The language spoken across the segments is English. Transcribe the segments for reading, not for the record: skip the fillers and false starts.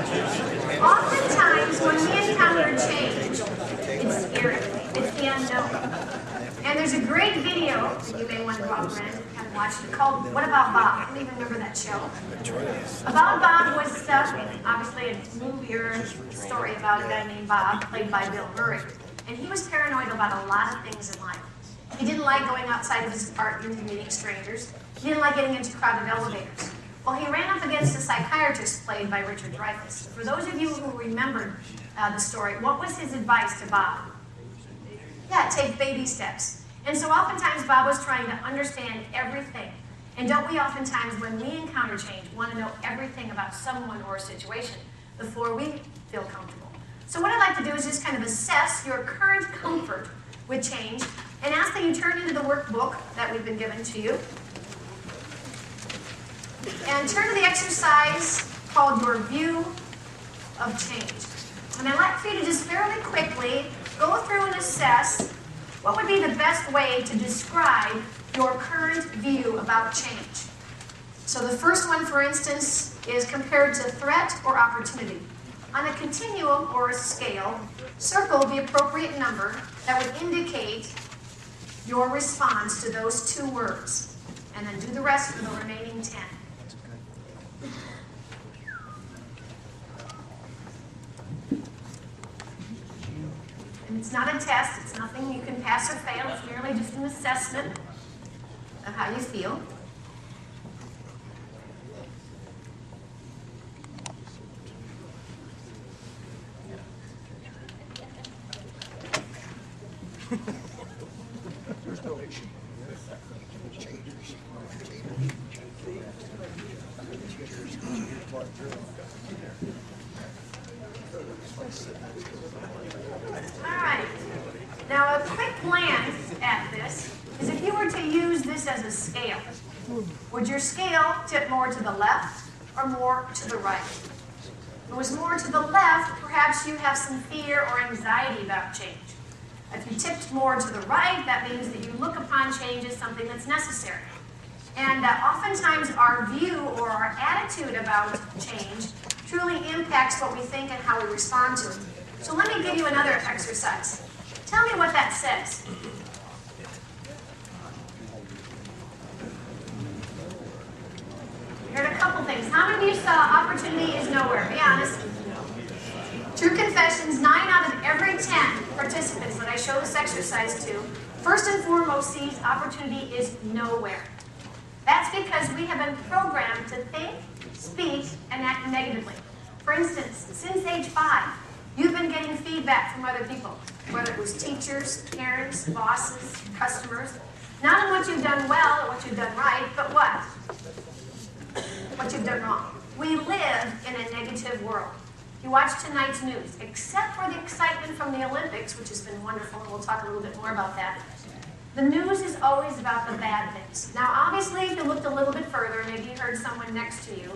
Oftentimes, when we encounter change, it's scary. It's the unknown. And there's a great video that you may want to go out and kind of watch it called What About Bob? I don't even remember that show. About Bob was obviously a movie or a story about a guy named Bob, played by Bill Murray. And he was paranoid about a lot of things in life. He didn't like going outside of his apartment and meeting strangers. He didn't like getting into crowded elevators. Well, he ran up against a psychiatrist played by Richard Dreyfuss. For those of you who remembered the story, what was his advice to Bob? Yeah, take baby steps. And so oftentimes Bob was trying to understand everything. And don't we oftentimes, when we encounter change, want to know everything about someone or a situation before we feel comfortable? So what I'd like to do is just kind of assess your current comfort with change and ask that you turn into the workbook that we've been given to you. And turn to the exercise called Your View of Change. And I'd like for you to just fairly quickly go through and assess what would be the best way to describe your current view about change. So the first one, for instance, is compared to threat or opportunity. On a continuum or a scale, circle the appropriate number that would indicate your response to those two words. And then do the rest for the remaining 10. And it's not a test, it's nothing you can pass or fail, it's merely just an assessment of how you feel. Now, a quick glance at this is if you were to use this as a scale, would your scale tip more to the left or more to the right? If it was more to the left, perhaps you have some fear or anxiety about change. If you tipped more to the right, that means that you look upon change as something that's necessary. And oftentimes our view or our attitude about change truly impacts what we think and how we respond to it. So let me give you another exercise. Tell me what that says. You heard a couple things. How many of you saw opportunity is nowhere? Be honest. True confessions, 9 out of every 10 participants that I show this exercise to, first and foremost sees opportunity is nowhere. That's because we have been programmed to think, speak, and act negatively. For instance, since age 5, you've been getting feedback from other people, whether it was teachers, parents, bosses, customers, not on what you've done well or what you've done right, but what? What you've done wrong. We live in a negative world. If you watch tonight's news, except for the excitement from the Olympics, which has been wonderful, and we'll talk a little bit more about that, the news is always about the bad things. Now, obviously, if you looked a little bit further, maybe you heard someone next to you,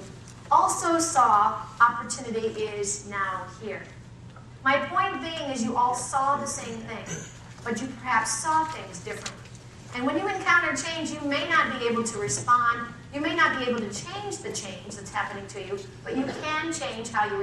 also saw opportunity is now here. My point being is you all saw the same thing, but you perhaps saw things differently. And when you encounter change, you may not be able to respond. You may not be able to change the change that's happening to you, but you can change how you respond.